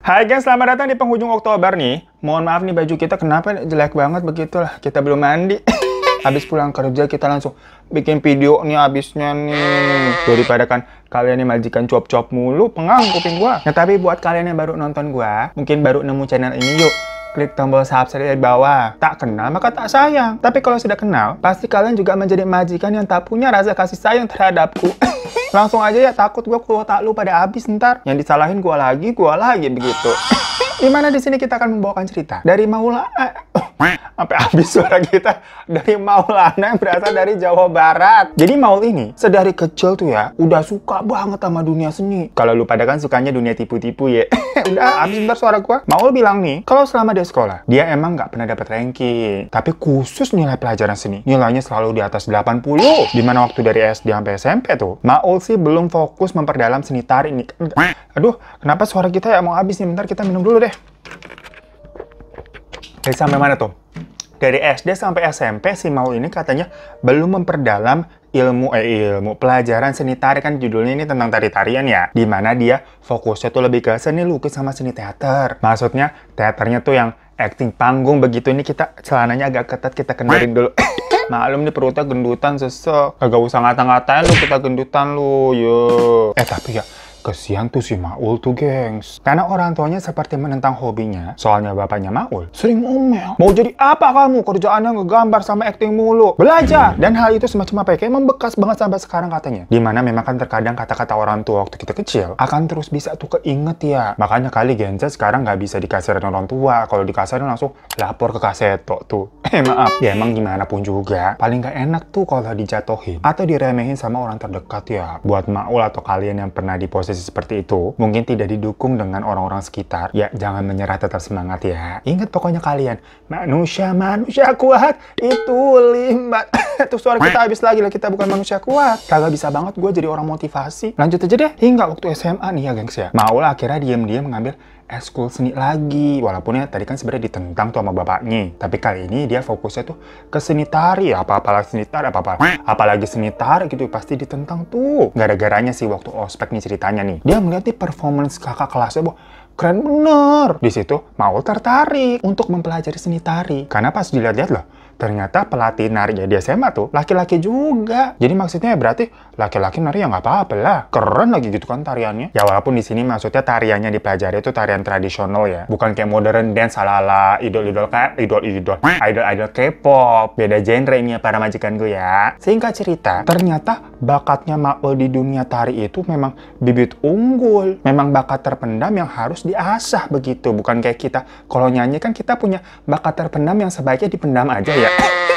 Hai guys, selamat datang di penghujung Oktober nih. Mohon maaf nih baju kita kenapa jelek banget begitulah. Kita belum mandi. Habis pulang kerja kita langsung bikin video nih habisnya nih. Daripada kan kalian yang majikan cuap-cuap mulu, pengang kuping gua. Nah tapi buat kalian yang baru nonton gua, mungkin baru nemu channel ini, yuk klik tombol subscribe di bawah. Tak kenal maka tak sayang. Tapi kalau sudah kenal, pasti kalian juga menjadi majikan yang tak punya rasa kasih sayang terhadapku. Langsung aja ya, takut gue kuota lu pada habis ntar. Yang disalahin gue lagi begitu. Dimana di sini kita akan membawakan cerita dari Maulana. Sampai habis suara kita. Dari Maulana yang berasal dari Jawa Barat. Jadi Maul ini sedari kecil tuh ya udah suka banget sama dunia seni. Kalau lu pada kan sukanya dunia tipu-tipu ya. Udah habis ntar suara gue. Maul bilang nih, kalau selama dia sekolah, dia emang nggak pernah dapat ranking. Tapi khusus nilai pelajaran seni, nilainya selalu di atas 80. Dimana waktu dari SD sampai SMP tuh, Maul sih belum fokus memperdalam seni tari nih. Aduh, kenapa suara kita ya mau habis nih? Bentar kita minum dulu deh. Dari sampai mana tuh? Dari SD sampai SMP si Maul ini katanya belum memperdalam ilmu pelajaran seni tari, kan judulnya ini tentang tari-tarian ya, dimana dia fokusnya tuh lebih ke seni lukis sama seni teater. Maksudnya teaternya tuh yang acting panggung begitu. Ini kita celananya agak ketat, kita kendarin dulu. Maklum nih perutnya gendutan sesek. Kagak usah ngata-ngatain lu kita gendutan lu, yo. Tapi ya kesian tuh si Maul tuh, gengs. Karena orang tuanya seperti menentang hobinya. Soalnya bapaknya Maul sering ngomel. Mau jadi apa kamu? Kerjaannya ngegambar sama acting mulu. Belajar! Dan hal itu semacam apa ya? Kayak membekas banget sampai sekarang katanya. Dimana memang kan terkadang kata-kata orang tua waktu kita kecil akan terus bisa tuh keinget ya. Makanya kali Gen Z sekarang nggak bisa dikasarin orang tua. Kalau dikasarin langsung lapor ke kaseto tuh. Maaf. Ya emang gimana pun juga. Paling nggak enak tuh kalau dijatuhin atau diremehin sama orang terdekat ya. Buat Maul atau kalian yang pernah di posisi seperti itu, mungkin tidak didukung dengan orang-orang sekitar, ya jangan menyerah, tetap semangat ya. Ingat pokoknya kalian, manusia kuat itu limbat. Tuh suara kita habis lagi lah, kita bukan manusia kuat. Kagak bisa banget gue jadi orang motivasi. Lanjut aja deh, hingga waktu SMA nih ya gengs ya. Maul akhirnya diam-diam mengambil eskul seni lagi, walaupun ya tadi kan sebenarnya ditentang tuh sama bapaknya. Tapi kali ini dia fokusnya tuh ke seni tari, apalagi seni tari, apalagi seni tari gitu pasti ditentang tuh. Gara-garanya sih waktu ospek nih ceritanya nih, dia melihat nih performance kakak kelasnya, keren bener. Di situ Maul tertarik untuk mempelajari seni tari. Karena pas dilihat-lihat loh, ternyata pelatih nari di SMA tuh laki-laki juga. Jadi maksudnya berarti laki-laki nari ya nggak apa-apa lah. Keren lagi gitu kan tariannya. Ya walaupun di sini maksudnya tariannya dipelajari itu tarian tradisional ya. Bukan kayak modern dance ala-ala idol K-pop. Beda genre ini ya para majikan gue ya. Singkat cerita, ternyata bakatnya Maul di dunia tari itu memang bibit unggul. Memang bakat terpendam yang harus diasah begitu. Bukan kayak kita, kalau nyanyi kan kita punya bakat terpendam yang sebaiknya dipendam aja ya.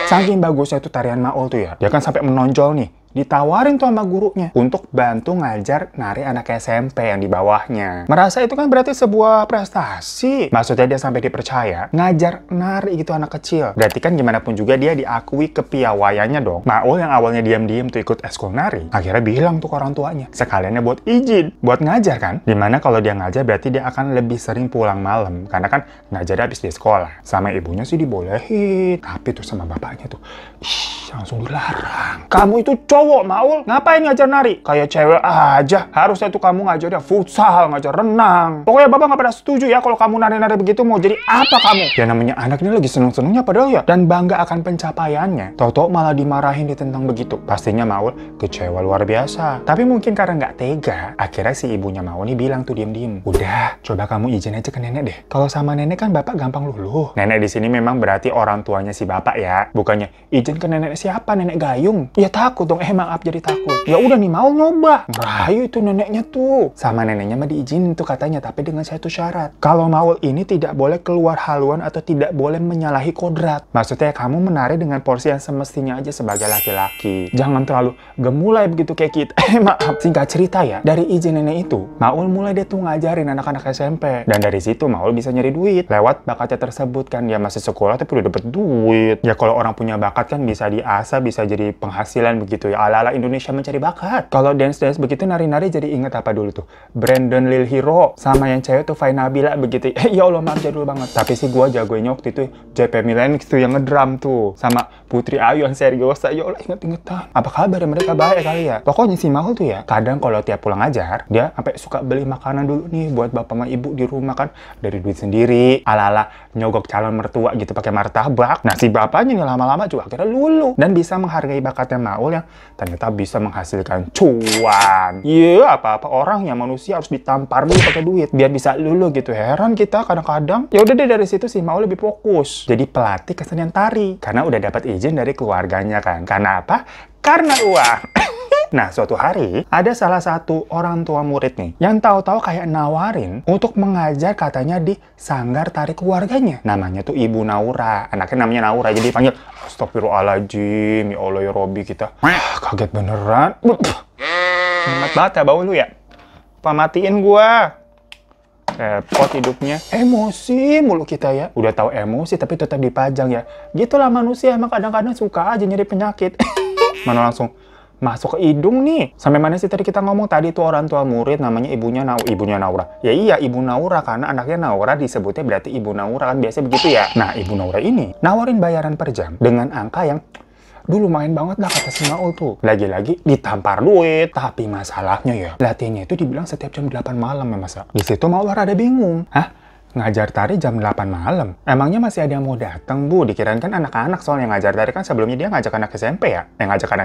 Saking bagusnya itu tarian Maul tuh ya, dia kan sampai menonjol nih. Ditawarin tuh sama gurunya untuk bantu ngajar nari anak SMP yang di bawahnya. Merasa itu kan berarti sebuah prestasi. Maksudnya dia sampai dipercaya ngajar nari gitu anak kecil. Berarti kan gimana pun juga dia diakui kepiawaiannya dong. Maul yang awalnya diam-diam tuh ikut eskul nari, akhirnya bilang tuh ke orang tuanya, sekaliannya buat izin, buat ngajar kan. Dimana kalau dia ngajar berarti dia akan lebih sering pulang malam. Karena kan ngajar habis di sekolah. Sama ibunya sih dibolehin. Tapi tuh sama bapaknya tuh, langsung dilarang. Kamu itu cowok Maul, ngapain ngajar nari? Kayak cewek aja. Harusnya tuh kamu ngajarnya futsal, ngajar renang. Pokoknya bapak nggak pernah setuju ya kalau kamu nari-nari begitu. Mau jadi apa kamu? Ya namanya anak ini lagi seneng-senengnya padahal ya. Dan bangga akan pencapaiannya. Tahu-tahu malah dimarahin, ditentang begitu. Pastinya Maul kecewa luar biasa. Tapi mungkin karena nggak tega, akhirnya si ibunya Maul nih bilang tuh diem-diem, udah, coba kamu izin aja ke nenek deh. Kalau sama nenek kan bapak gampang luluh. Nenek di sini memang berarti orang tuanya si bapak ya. Bukannya izin ke nenek siapa? Nenek Gayung. Ya takut dong. Maaf jadi takut. Ya udah nih Maul nyoba. Ngerayu itu neneknya tuh. Sama neneknya mah diizinin tuh katanya, tapi dengan satu syarat. Kalau Maul ini tidak boleh keluar haluan atau tidak boleh menyalahi kodrat. Maksudnya kamu menari dengan porsi yang semestinya aja sebagai laki-laki. Jangan terlalu gemulai begitu kayak kita. Maaf. Singkat cerita ya, dari izin nenek itu, Maul mulai dia tuh ngajarin anak-anak SMP. Dan dari situ Maul bisa nyari duit. Lewat bakatnya tersebut kan, dia masih sekolah tapi udah dapet duit. Ya kalau orang punya bakat kan bisa diasah, bisa jadi penghasilan begitu ya. ala-ala Indonesia mencari bakat. Kalau dance-dance begitu nari-nari jadi inget apa dulu tuh? Brandon Lil Hero sama yang cewek tuh Fai Nabila begitu. Ya Allah, maaf jadul banget. Tapi sih gua jagonya waktu itu JP Milenix tuh yang ngedrum tuh sama Putri Ayu yang seriosa. Ya Allah, inget-ingetan. Apa kabar mereka baik kali ya? Pokoknya si Maul tuh ya, kadang kalau tiap pulang ngajar, dia sampai suka beli makanan dulu nih buat bapak sama ibu di rumah kan, dari duit sendiri, ala-ala nyogok calon mertua gitu pakai martabak. Nah, si bapaknya nih lama-lama juga akhirnya lulu dan bisa menghargai bakatnya Maul yang ternyata bisa menghasilkan cuan. Iya, apa-apa orang yang manusia harus ditampar dulu pakai duit biar bisa lulu gitu. Heran kita kadang-kadang. Ya udah deh, dari situ si Maul lebih fokus jadi pelatih kesenian tari karena udah dapat izin dari keluarganya kan. Karena apa? Karena uang. Nah, suatu hari ada salah satu orang tua murid nih yang tahu-tahu kayak nawarin untuk mengajar katanya di sanggar tari keluarganya. Namanya tuh Ibu Naura. Anaknya namanya Naura, jadi dipanggil Astagfirullahaladzim, ya Allah ya Robby kita. Kaget beneran. Hemat banget ya bau lu ya. Pamatiin gua. Repot hidupnya. Emosi mulu kita ya. Udah tahu emosi tapi tetap dipajang ya. Gitulah manusia, emang kadang-kadang suka aja nyari penyakit. Mana langsung masuk ke hidung nih. Sampai mana sih tadi kita ngomong? Tadi tuh orang tua murid namanya ibunya Naura. Ya iya, Ibu Naura karena anaknya Naura disebutnya berarti Ibu Naura kan biasa begitu ya. Nah, Ibu Naura ini nawarin bayaran per jam dengan angka yang dulu main banget lah kata si Maul tuh. Lagi-lagi ditampar duit. Tapi masalahnya ya, latihannya itu dibilang setiap jam 8 malam ya masa. Di situ Maul rada bingung. Hah? Ngajar tari jam 8 malam? Emangnya masih ada yang mau datang, Bu? Dikirain kan anak-anak, soalnya ngajar tari kan sebelumnya dia ngajak anak SMP ya? Ngajar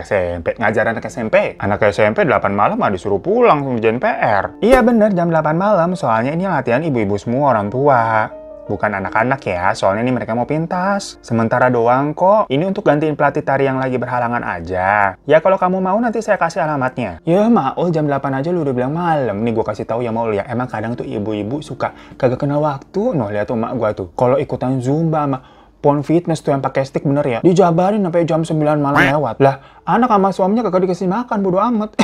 anak SMP. Anak SMP 8 malam mah disuruh pulang ngerjain PR. Iya bener, jam 8 malam, soalnya ini latihan ibu-ibu semua orang tua. Bukan anak-anak ya, soalnya ini mereka mau pintas. Sementara doang kok. Ini untuk gantiin pelatih tari yang lagi berhalangan aja. Ya kalau kamu mau nanti saya kasih alamatnya. Ya Maul, jam 8 aja lu udah bilang malam. Nih gua kasih tahu ya Maul ya. Emang kadang tuh ibu-ibu suka kagak kenal waktu. Noh lihat tuh mak gua tuh. Kalau ikutan Zumba sama Pon Fitness tuh yang pakai stick bener ya. Dijabarin sampai jam 9 malam lewat. Lah, anak sama suaminya kagak dikasih makan, bodo amat.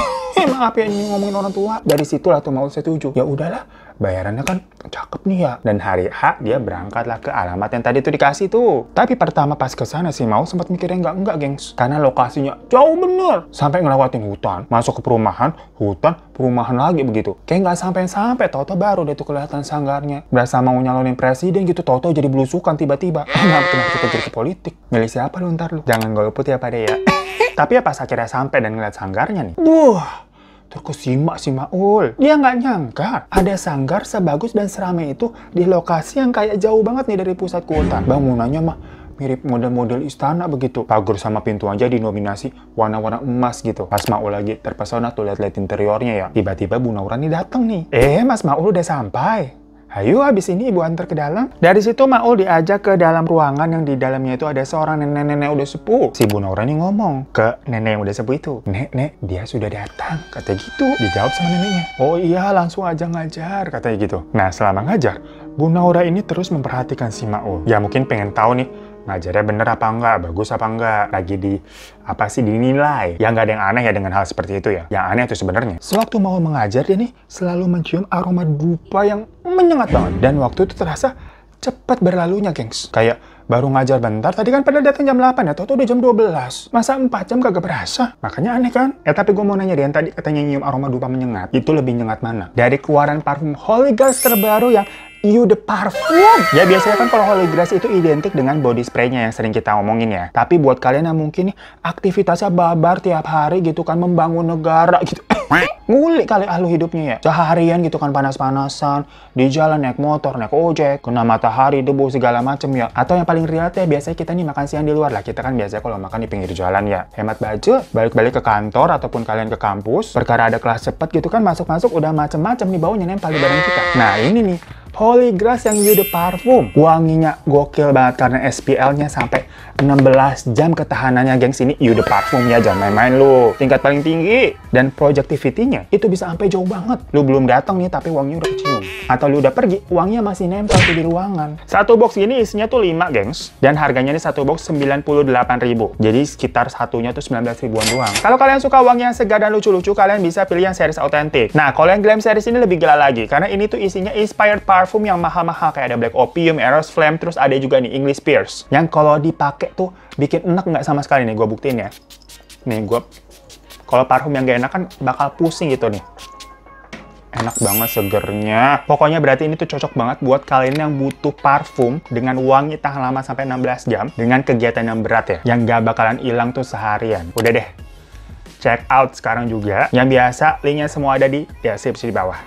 Maaf ya ini ngomongin orang tua. Dari situlah tuh Maul setuju. Ya udahlah, bayarannya kan cakep nih ya. Dan hari H dia berangkatlah ke alamat yang tadi tuh dikasih tuh. Tapi pertama pas ke sana si Maul sempat mikirnya enggak gengs. Karena lokasinya jauh bener. Sampai ngelewatin hutan, masuk ke perumahan, hutan, perumahan lagi begitu. Kayak nggak sampai-sampai, tau-tau baru deh tuh kelihatan sanggarnya. Berasa mau nyalonin presiden gitu, tau-tau jadi belusukan tiba-tiba. Kenapa kita jadi ke politik? Milih siapa lu ntar lu? Jangan golput ya Pak ya. Tapi ya pas akhirnya sampai dan ngeliat sanggarnya nih. Terkesima si Maul. Dia nggak nyangka ada sanggar sebagus dan seramai itu di lokasi yang kayak jauh banget nih dari pusat kota. Bangunannya mah mirip model-model istana begitu. Pagar sama pintu aja dinominasi warna-warna emas gitu. Pas Maul lagi terpesona tuh lihat-lihat interiornya ya. Tiba-tiba Bu Naura nih datang nih. Mas Maul udah sampai. Ayo, habis ini ibu antar ke dalam. Dari situ Maul diajak ke dalam ruangan yang di dalamnya itu ada seorang nenek-nenek udah sepuh. Si Bu Naura nih ngomong ke nenek yang udah sepuh itu. Nek, dia sudah datang. Kata gitu. Dijawab sama neneknya. Oh iya, langsung aja ngajar. Katanya gitu. Nah, selama ngajar, Bu Naura ini terus memperhatikan si Maul. Ya mungkin pengen tahu nih, ngajarnya bener apa enggak, bagus apa enggak, lagi dinilai. Ya nggak ada yang aneh ya dengan hal seperti itu ya. Yang aneh itu sebenarnya, sewaktu Maul mengajar dia nih selalu mencium aroma dupa yang menyengat banget. Dan waktu itu terasa cepat berlalunya, gengs. Kayak baru ngajar bentar, tadi kan pada datang jam 8 ya, tau-tau udah jam 12. Masa 4 jam kagak berasa? Makanya aneh kan? Tapi gue mau nanya deh, yang tadi katanya nyium aroma dupa menyengat, itu lebih nyengat mana? Dari keluaran parfum Holy Grail terbaru yang Eau de Parfum. Ya biasanya kan kalau Holy Grail itu identik dengan body spray-nya yang sering kita ngomongin ya. Tapi buat kalian yang mungkin nih aktivitasnya babar tiap hari gitu kan, membangun negara gitu. Ngulik kali ahlu hidupnya ya. Seharian gitu kan panas-panasan, di jalan naik motor, naik ojek, kena matahari, debu segala macem ya. Atau yang paling real ya biasanya kita nih makan siang di luar lah. Kita kan biasanya kalau makan di pinggir jalan ya. Hemat budget, balik-balik ke kantor ataupun kalian ke kampus, perkara ada kelas cepet gitu kan, masuk-masuk udah macem-macem nih baunya nempel di badan kita. Nah ini nih, Holy Grail yang Eau de Parfum. Wanginya gokil banget karena SPL-nya sampai 16 jam ketahanannya, gengs. Ini Eau de Parfum ya, jangan main-main lu. Tingkat paling tinggi. Dan projectivity-nya itu bisa sampai jauh banget. Lu belum datang nih tapi wanginya udah kecium. Atau lu udah pergi, wanginya masih nempel tuh di ruangan. Satu box gini isinya tuh 5, gengs. Dan harganya nih satu box 98.000. Jadi sekitar satunya tuh 19 ribuan doang. Kalau kalian suka wangi yang segar dan lucu-lucu, kalian bisa pilih yang series autentik. Nah, kalau yang glam series ini lebih gila lagi. Karena ini tuh isinya inspired parfum yang mahal-mahal, kayak ada Black Opium, Eros Flame, terus ada juga nih English Pears yang kalau dipakai tuh bikin enak nggak sama sekali nih. Gue buktiin ya. Nih gue Kalau parfum yang gak enak kan bakal pusing gitu nih. Enak banget segernya. Pokoknya berarti ini tuh cocok banget buat kalian yang butuh parfum dengan wangi tahan lama sampai 16 jam dengan kegiatan yang berat ya. Yang gak bakalan hilang tuh seharian. Udah deh, check out sekarang juga. Yang biasa, linknya semua ada di deskripsi di bawah.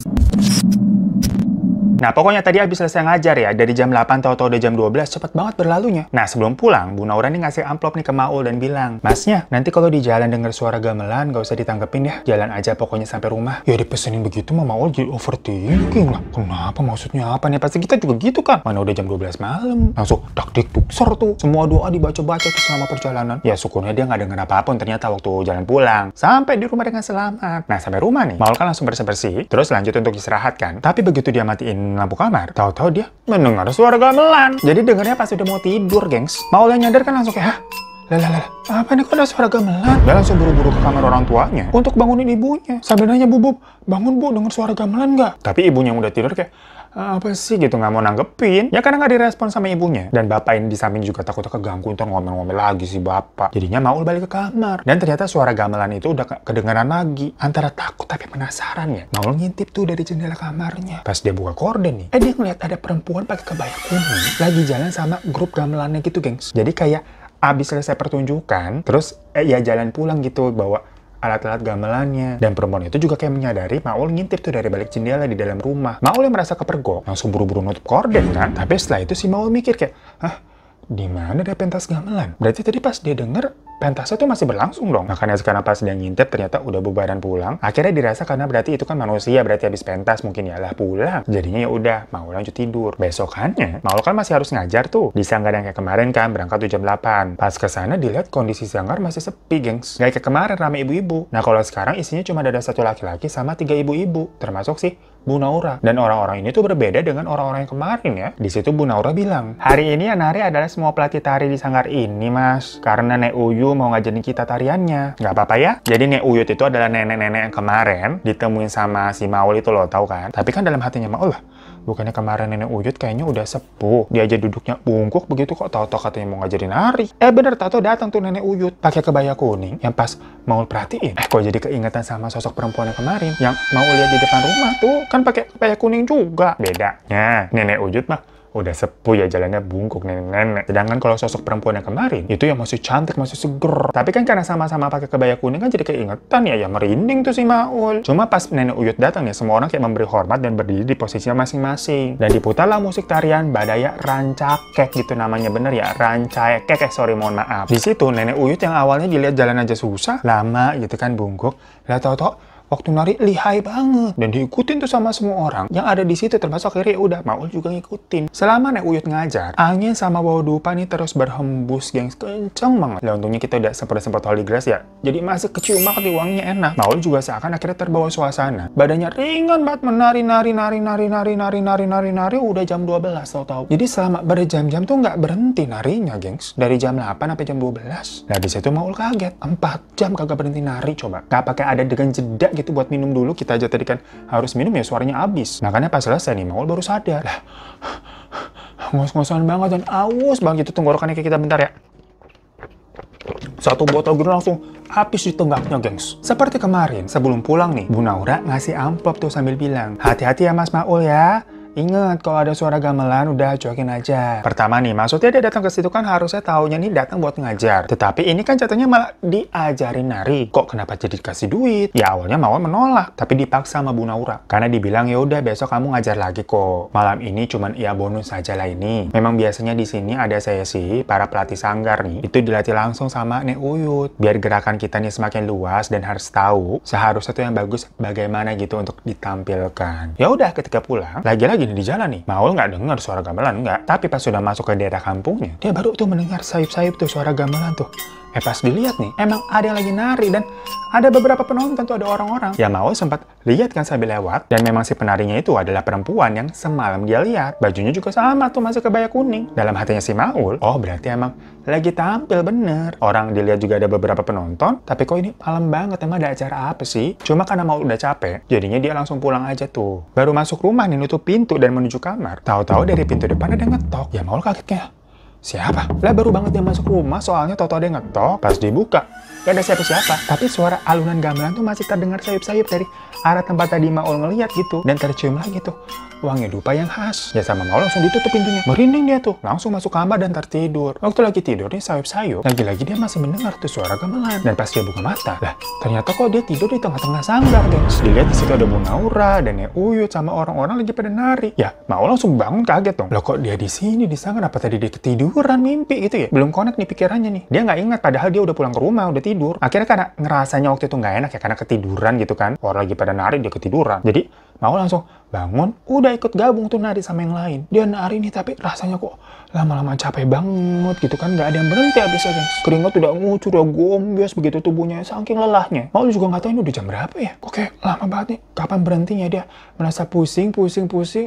Nah, pokoknya tadi habis selesai ngajar ya, dari jam 8 tahu-tahu udah jam 12, cepet banget berlalunya. Nah, sebelum pulang, Bu Naura nih ngasih amplop nih ke Maul dan bilang, "Masnya, nanti kalau di jalan denger suara gamelan, gak usah ditanggepin ya. Jalan aja pokoknya sampai rumah." Ya dipesenin begitu mah Maul jadi overthinking lah. Kenapa? Maksudnya apa nih? Pasti kita juga gitu kan. Mana udah jam 12 malam. Langsung dak-dik duksor tuh. Semua doa dibaca-baca tuh selama perjalanan. Ya syukurnya dia nggak denger apapun ternyata waktu jalan pulang. Sampai di rumah dengan selamat. Nah, sampai rumah nih, Maul kan langsung bersih-bersih, terus lanjut untuk istirahat kan. Tapi begitu dia matiin lampu kamar, tahu-tahu dia mendengar suara gamelan. Jadi dengarnya pas udah mau tidur, gengs. Maul yang nyadar kan langsung kayak, hah? Lah, apa nih kok ada suara gamelan? Dia langsung buru-buru ke kamar orang tuanya untuk bangunin ibunya. Sambil nanya, "Bu, bangun Bu, dengar suara gamelan nggak?" Tapi ibunya yang udah tidur kayak, apa sih gitu, nggak mau nanggepin. Ya karena nggak direspon sama ibunya. Dan bapak ini di samping juga takutnya keganggu, ntar ngomel-ngomel lagi si bapak. Jadinya Maul balik ke kamar. Dan ternyata suara gamelan itu udah kedengaran lagi. Antara takut tapi penasaran ya, Maul ngintip tuh dari jendela kamarnya. Pas dia buka korden nih, dia ngeliat ada perempuan pakai kebaya kuning lagi jalan sama grup gamelannya gitu, gengs. Jadi kayak abis selesai pertunjukan, terus ya jalan pulang gitu, bawa alat-alat gamelannya. Dan perempuan itu juga kayak menyadari Maul ngintip tuh dari balik jendela di dalam rumah. Maul yang merasa kepergok, langsung buru-buru nutup korden kan. Tapi setelah itu si Maul mikir kayak, hah? Di mana ada pentas gamelan? Berarti tadi pas dia denger, pentasnya tuh masih berlangsung dong. Makanya sekarang pas dia ngintip ternyata udah bubaran pulang. Akhirnya dirasa karena berarti itu kan manusia, berarti habis pentas mungkin ya lah pulang. Jadinya ya udah, Maul lanjut tidur. Besokannya, Maul kan masih harus ngajar tuh. Di sanggar yang kayak kemarin kan, berangkat tuh jam 8. Pas kesana dilihat kondisi sanggar masih sepi, gengs. Gak kayak kemarin rame ibu-ibu. Nah kalau sekarang isinya cuma ada satu laki-laki sama 3 ibu-ibu. Termasuk sih Bu Naura. Dan orang-orang ini tuh berbeda dengan orang-orang yang kemarin ya. Di situ Bu Naura bilang, "Hari ini yang nari adalah semua pelatih tari di sanggar ini, Mas. Karena Nek Uyu mau ngajarin kita tariannya." Nggak apa-apa ya? Jadi Nek Uyut itu adalah nenek-nenek yang kemarin ditemuin sama si Maul itu loh, tahu kan? Tapi kan dalam hatinya Maul lah, bukannya kemarin nenek Uyut kayaknya udah sepuh. Dia aja duduknya bungkuk begitu kok, tahu-tahu katanya mau ngajarin nari. Bener, tahu-tahu datang tuh nenek Uyut pakai kebaya kuning yang pas Maul perhatiin. Kok jadi keingetan sama sosok perempuan yang kemarin yang Maul lihat di depan rumah tuh, kan pakai kebaya kuning juga. Bedanya nenek Uyut mah udah sepuh ya, jalannya bungkuk nenek-nenek. Sedangkan kalau sosok perempuan yang kemarin, itu yang masih cantik, masih seger. Tapi kan karena sama-sama pakai kebaya kuning kan jadi keingetan ya, merinding tuh si Maul. Cuma pas nenek Uyut datang nih, semua orang kayak memberi hormat dan berdiri di posisinya masing-masing. Dan diputarlah musik tarian Badaya Rancakek gitu namanya, bener ya, Rancakek, mohon maaf. Di situ nenek Uyut yang awalnya dilihat jalan aja susah, lama gitu kan bungkuk. Lah tau-tau waktu nari lihai banget dan diikutin tuh sama semua orang yang ada di situ, termasuk akhirnya udah Maul juga ngikutin. Selama Nek Uyut ngajar, angin sama bau dupa nih terus berhembus, gengs, kenceng banget. Lah untungnya kita udah sempat holy grass ya, jadi masih kecium banget, wanginya enak. Maul juga seakan akhirnya terbawa suasana, badannya ringan banget menari udah jam 12 tahu-tahu. Jadi selama berjam-jam tuh nggak berhenti narinya, gengs, dari jam 8 sampai jam 12. Nah di situ Maul kaget, 4 jam kagak berhenti nari, coba nggak pakai ada dengan jeda gitu buat minum dulu. Kita aja tadi kan harus minum ya, suaranya habis. Makanya pas selesai nih Maul baru sadar lah, ngos-ngosan banget dan aus banget gitu tenggorokannya kayak kita. Bentar ya, satu botol gitu langsung habis di tenggaknya, gengs. Seperti kemarin sebelum pulang nih, Bu Naura ngasih amplop tuh sambil bilang, "Hati-hati ya Mas Maul ya. Ingat, kalau ada suara gamelan, udah cuekin aja." Pertama nih, maksudnya dia datang ke situ kan harusnya taunya nih datang buat ngajar. Tetapi ini kan jatuhnya malah diajarin nari. Kok kenapa jadi dikasih duit? Ya awalnya Maul menolak, tapi dipaksa sama Bu Naura. Karena dibilang, ya udah besok kamu ngajar lagi kok. Malam ini cuman ya bonus aja lah ini. Memang biasanya di sini ada sesi para pelatih sanggar nih, itu dilatih langsung sama Nek Uyut. Biar gerakan kita nih semakin luas dan harus tahu seharusnya tuh yang bagus bagaimana gitu untuk ditampilkan. Ya udah, ketika pulang, lagi-lagi di jalan nih, Maul nggak dengar suara gamelan, nggak. Tapi pas sudah masuk ke daerah kampungnya, dia baru tuh mendengar sayup-sayup tuh suara gamelan tuh. Pas dilihat nih, emang ada yang lagi nari dan ada beberapa penonton tuh, ada orang-orang. Ya Maul sempat lihat kan sambil lewat, dan memang si penarinya itu adalah perempuan yang semalam dia lihat. Bajunya juga sama tuh, masih kebaya kuning. Dalam hatinya si Maul, oh berarti emang lagi tampil bener. Orang dilihat juga ada beberapa penonton, tapi kok ini malam banget, emang ada acara apa sih? Cuma karena Maul udah capek, jadinya dia langsung pulang aja tuh. Baru masuk rumah nih, nutup pintu dan menuju kamar. Tahu-tahu dari pintu depan ada ngetok. Ya Maul kagetnya, Siapa? Lah baru banget dia masuk rumah, soalnya tau-tau dia ngetok. Pas dibuka, gak ada siapa-siapa. Tapi suara alunan gamelan tuh masih terdengar sayup-sayup dari arah tempat tadi Maul ngeliat gitu. Dan tercium lagi tuh wangi dupa yang khas. Ya sama Maul langsung ditutup pintunya. Merinding dia tuh, langsung masuk kamar dan tertidur. Waktu lagi tidur nih sayup-sayup, lagi-lagi dia masih mendengar tuh suara gamelan. Dan pas dia buka mata, lah ternyata kok dia tidur di tengah-tengah sanggar, guys. Dilihat di situ ada Bu Naura dan Nek Uyut sama orang-orang lagi pada nari. Ya, Maul langsung bangun kaget dong. Loh kok dia di sini di sanggar, apa tadi dia ketiduran mimpi gitu ya? Belum connect nih pikirannya nih. Dia nggak ingat padahal dia udah pulang ke rumah, udah tidur. Akhirnya karena ngerasanya waktu itu nggak enak ya, karena ketiduran gitu kan. Orang lagi pada nari, dia ketiduran. Jadi Maul langsung bangun, udah ikut gabung tuh nari sama yang lain. Dia nari nih tapi rasanya kok lama-lama capek banget gitu kan. Nggak ada yang berhenti abisnya, guys. Keringat udah ngucur, udah gombes begitu tubuhnya, saking lelahnya. Maul juga nggak tahu ini udah jam berapa ya. Kok kayak lama banget nih. Kapan berhentinya dia? Merasa pusing,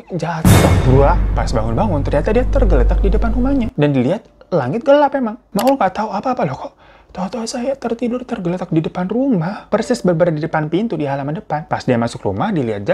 jatuh. Buah, pas bangun-bangun ternyata dia tergeletak di depan rumahnya. Dan dilihat langit gelap emang. Maul nggak tahu apa-apa loh kok. Tahu-tahu saya tertidur tergeletak di depan rumah. Persis berada di depan pintu di halaman depan. Pas dia masuk rumah, dilihat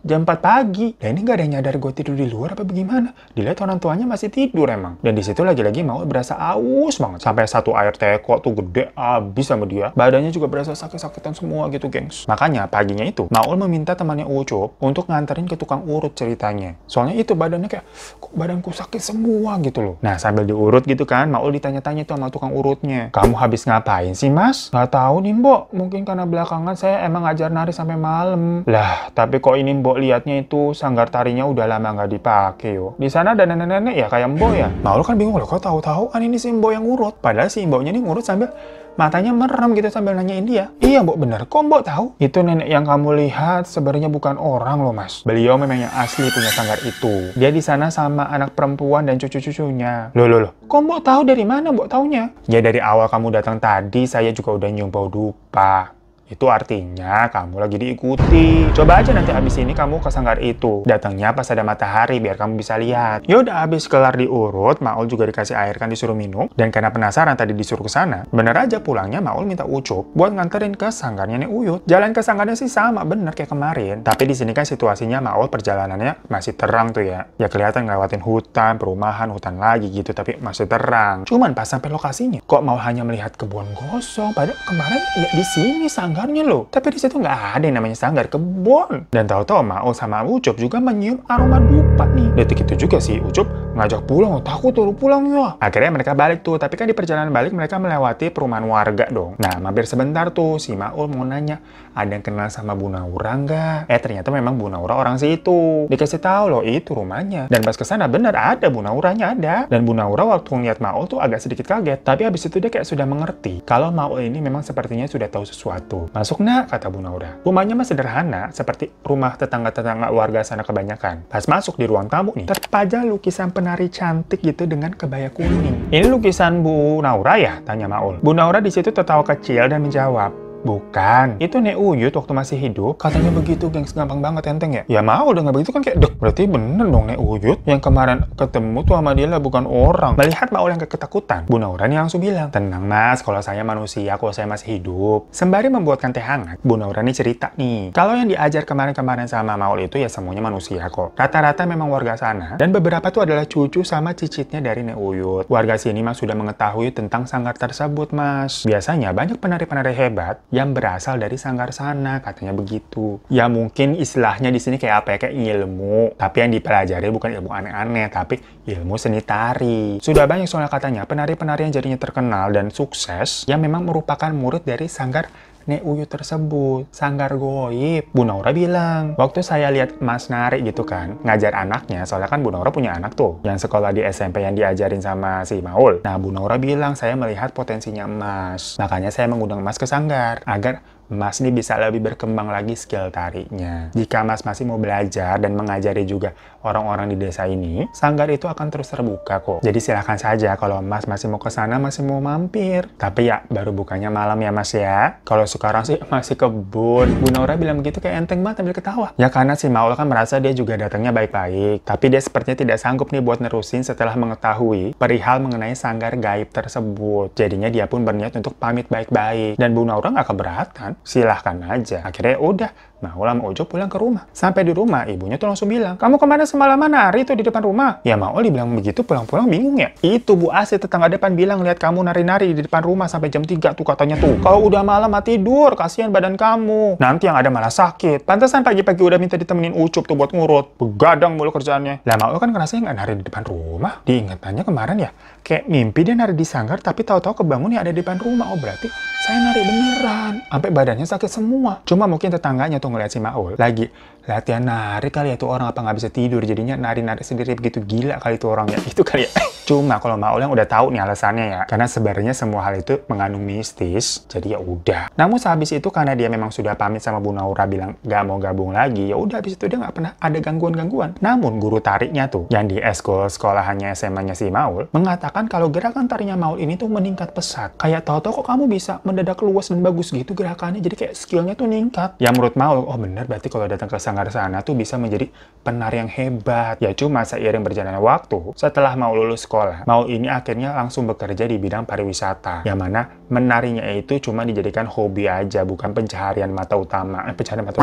jam 4 pagi. Dan ini nggak ada yang nyadar gue tidur di luar apa bagaimana. Dilihat orang tuanya masih tidur emang. Dan di situ lagi-lagi Maul berasa aus banget. Sampai satu air teko tuh gede abis sama dia. Badannya juga berasa sakit-sakitan semua gitu, gengs. Makanya paginya itu Maul meminta temannya Ucup untuk nganterin ke tukang urut ceritanya. Soalnya itu badannya kayak, kok badanku sakit semua gitu loh. Nah sambil diurut gitu kan, Maul ditanya-tanya tuh sama tukang urutnya. Kamu habis ngapain sih, Mas? Nggak tahu nih, Mbok. Mungkin karena belakangan saya emang ngajar nari sampai malam. Lah, tapi kok ini Mbok liatnya itu sanggar tarinya udah lama nggak dipakai yo. Di sana ada nenek-nenek ya kayak Mbok ya. Maul kan bingung loh, kok tahu-tahu kan ini si Mbok yang ngurut. Padahal si Mboknya ini ngurut sambil matanya merem gitu sambil nanyain dia. Iya Mbok, bener. Kok Mbok tahu? Itu nenek yang kamu lihat sebenarnya bukan orang loh, Mas. Beliau memang yang asli punya sanggar itu. Dia di sana sama anak perempuan dan cucu-cucunya. Loh. Kok Mbok tahu dari mana Mbok taunya? Ya dari awal kamu datang tadi saya juga udah nyium bau dupa. Itu artinya kamu lagi diikuti. Coba aja nanti abis ini kamu ke sanggar itu. Datangnya pas ada matahari biar kamu bisa lihat. Yaudah abis kelar diurut, Maul juga dikasih air kan disuruh minum. Dan karena penasaran tadi disuruh ke sana, bener aja pulangnya Maul minta Ucup buat nganterin ke sanggarnya Nek Uyut. Jalan ke sanggarnya sih sama bener kayak kemarin. Tapi di sini kan situasinya Maul perjalanannya masih terang tuh ya. Ya kelihatan ngelewatin hutan, perumahan, hutan lagi gitu. Tapi masih terang. Cuman pas sampai lokasinya, kok Maul hanya melihat kebun gosong. Padahal kemarin ya di sini sanggar loh. Tapi di situ nggak ada yang namanya sanggar, kebun. Dan tahu-tahu Maul sama Ucup juga menyium aroma dupa nih. Detik itu juga sih Ucup ngajak pulang, takut tuh pulang ya. Akhirnya mereka balik tuh, tapi kan di perjalanan balik mereka melewati perumahan warga dong. Nah, mampir sebentar tuh si Maul mau nanya, ada yang kenal sama Bu Naura nggak? Ternyata memang Bu Naura orang situ. Dikasih tahu loh itu rumahnya. Dan pas kesana bener ada Bu Nauranya ada. Dan Bu Naura waktu ngeliat Maul tuh agak sedikit kaget. Tapi habis itu dia kayak sudah mengerti kalau Maul ini memang sepertinya sudah tahu sesuatu. Masuk nak, kata Bu Naura. Rumahnya mah sederhana, seperti rumah tetangga-tetangga warga sana kebanyakan. Pas masuk di ruang tamu nih, terpajang lukisan penari cantik gitu dengan kebaya kuning. Ini lukisan Bu Naura ya? Tanya Maul. Bu Naura di situ tertawa kecil dan menjawab, bukan, itu Nek Uyut waktu masih hidup. Katanya begitu, gengs, gampang banget enteng ya? Ya Maul udah nggak begitu kan kayak, dek, berarti bener dong Nek Uyut yang kemarin ketemu tuh sama dia lah bukan orang. Melihat Maul yang ketakutan, Bu Naura nih langsung bilang, tenang Mas, kalau saya manusia, kalau saya masih hidup. Sembari membuatkan teh hangat, Bu Naura nih cerita nih, kalau yang diajar kemarin-kemarin sama Maul itu ya semuanya manusia kok. Rata-rata memang warga sana, dan beberapa tuh adalah cucu sama cicitnya dari Nek Uyut. Warga sini Mas sudah mengetahui tentang sanggar tersebut, Mas. Biasanya banyak penari-penari hebat yang berasal dari sanggar sana, katanya begitu. Ya mungkin istilahnya di sini kayak apa ya, kayak ilmu. Tapi yang dipelajari bukan ilmu aneh-aneh, tapi ilmu seni tari. Sudah banyak soalnya katanya penari-penari yang jadinya terkenal dan sukses yang memang merupakan murid dari sanggar Nek Uyut tersebut, sanggar goib. Bu Naura bilang, waktu saya lihat Mas nari gitu kan, ngajar anaknya, soalnya kan Bu Naura punya anak tuh, yang sekolah di SMP yang diajarin sama si Maul. Nah, Bu Naura bilang, saya melihat potensinya Mas. Makanya saya mengundang Mas ke sanggar, agar Mas ini bisa lebih berkembang lagi skill tarinya. Jika Mas masih mau belajar dan mengajari juga orang-orang di desa ini, sanggar itu akan terus terbuka kok. Jadi silahkan saja kalau Mas masih mau ke sana, masih mau mampir. Tapi ya, baru bukanya malam ya Mas ya. Kalau sekarang sih masih kebun. Bu Naura bilang begitu kayak enteng banget sambil ketawa. Ya karena si Maul kan merasa dia juga datangnya baik-baik. Tapi dia sepertinya tidak sanggup nih buat nerusin setelah mengetahui perihal mengenai sanggar gaib tersebut. Jadinya dia pun berniat untuk pamit baik-baik. Dan Bu Naura nggak keberatan. Silahkan aja. Akhirnya udah Maul sama Ucup pulang ke rumah. Sampai di rumah, ibunya tuh langsung bilang, kamu kemana semalaman nari tuh di depan rumah? Ya Maul dibilang begitu, pulang-pulang bingung ya. Itu Bu Asih tetangga depan bilang lihat kamu nari-nari di depan rumah sampai jam 3 tuh katanya tuh. Kalau udah malam mati tidur, kasihan badan kamu. Nanti yang ada malah sakit. Pantesan pagi-pagi udah minta ditemenin Ucup tuh buat ngurut. Begadang mulu kerjaannya. Lah Maul kan ngerasa nggak nari di depan rumah. Diingetannya kemarin ya, kayak mimpi dia nari di sanggar tapi tahu-tahu kebangun ya ada di depan rumah. Oh berarti saya nari beneran. Sampai badannya sakit semua. Cuma mungkin tetangganya tuh ngeliat si Maul lagi latihan nari kali ya tuh orang apa nggak bisa tidur jadinya nari-nari sendiri begitu gila kali itu orangnya itu kali ya. Cuma kalau Maul yang udah tahu nih alasannya ya, karena sebenarnya semua hal itu mengandung mistis, jadi ya udah. Namun sehabis itu karena dia memang sudah pamit sama Bu Naura bilang nggak mau gabung lagi, ya udah habis itu dia nggak pernah ada gangguan-gangguan. Namun guru tariknya tuh yang di eskul sekolahannya SMA-nya si Maul mengatakan kalau gerakan tarinya Maul ini tuh meningkat pesat. Kayak tahu-tahu kok kamu bisa mendadak luas dan bagus gitu gerakannya, jadi kayak skillnya tuh meningkat. Ya menurut Maul, oh bener berarti kalau datang ke sanggar sana tuh bisa menjadi penari yang hebat. Ya cuma seiring berjalannya waktu, setelah Maul lulus sekolah, Maul ini akhirnya langsung bekerja di bidang pariwisata, yang mana menarinya itu cuma dijadikan hobi aja, bukan pencaharian mata utama. Pencaharian mata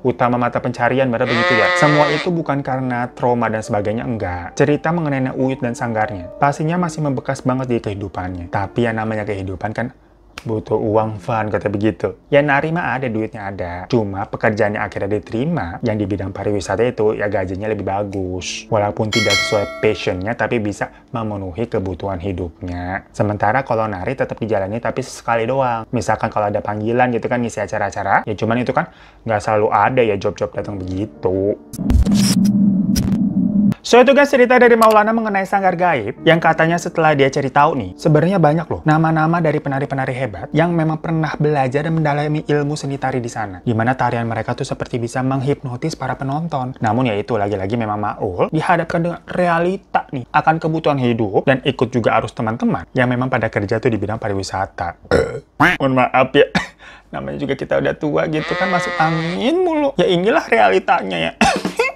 utama mata pencarian, benar begitu ya. Semua itu bukan karena trauma dan sebagainya, enggak. Cerita mengenai Uyut dan sanggarnya pastinya masih membekas banget di kehidupannya. Tapi yang namanya kehidupan kan butuh uang, fun, kata begitu. Ya nari mah ada, duitnya ada. Cuma pekerjaannya akhirnya diterima, yang di bidang pariwisata itu ya gajinya lebih bagus. Walaupun tidak sesuai passionnya, tapi bisa memenuhi kebutuhan hidupnya. Sementara kalau nari tetap dijalani, tapi sekali doang. Misalkan kalau ada panggilan gitu kan, ngisi acara-acara, ya cuman itu kan nggak selalu ada ya job-job datang begitu. So itu guys cerita dari Maulana mengenai sanggar gaib yang katanya setelah dia cari tahu nih, sebenarnya banyak loh nama-nama dari penari-penari hebat yang memang pernah belajar dan mendalami ilmu seni tari di sana. Dimana tarian mereka tuh seperti bisa menghipnotis para penonton. Namun ya itu lagi-lagi memang Maul dihadapkan dengan realita nih akan kebutuhan hidup dan ikut juga arus teman-teman yang memang pada kerja tuh di bidang pariwisata. Mohon maaf ya. Namanya juga kita udah tua gitu kan, masuk angin mulu. Ya inilah realitanya ya.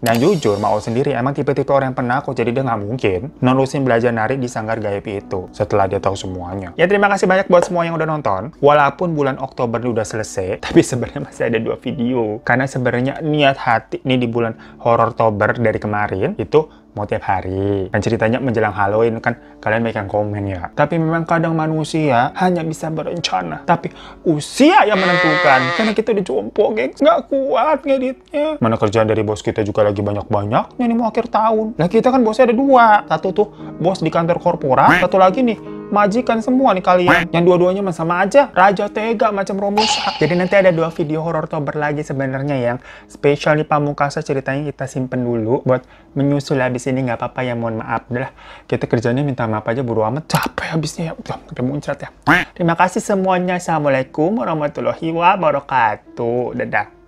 Dan jujur, Maul sendiri emang tipe-tipe orang yang penakut, jadi dia nggak mungkin nerusin belajar nari di sanggar gaib itu setelah dia tahu semuanya. Ya terima kasih banyak buat semua yang udah nonton. Walaupun bulan Oktober udah selesai, tapi sebenarnya masih ada 2 video. Karena sebenarnya niat hati nih di bulan horor Oktober dari kemarin itu mau tiap hari. Dan ceritanya menjelang Halloween kan kalian banyak yang komen ya. Tapi memang kadang manusia hanya bisa berencana, tapi usia yang menentukan. Karena kita udah jompo, gengs. Nggak kuat ngeditnya. Mana kerjaan dari bos kita juga lagi banyak-banyaknya nih mau akhir tahun. Nah kita kan bosnya ada 2. Satu tuh bos di kantor korporat, satu lagi nih majikan semua nih kalian. Yang dua-duanya sama aja raja tega macam Romusa. Jadi nanti ada 2 video horor Oktober lagi sebenarnya yang spesial nih pamungkasa, ceritanya kita simpen dulu buat menyusul habis ini, nggak apa-apa ya, mohon maaf. Udah kita kerjanya minta maaf aja, buru amat, capek habisnya ya. Udah sampai muncrat ya. Terima kasih semuanya. Assalamualaikum warahmatullahi wabarakatuh. Dadah.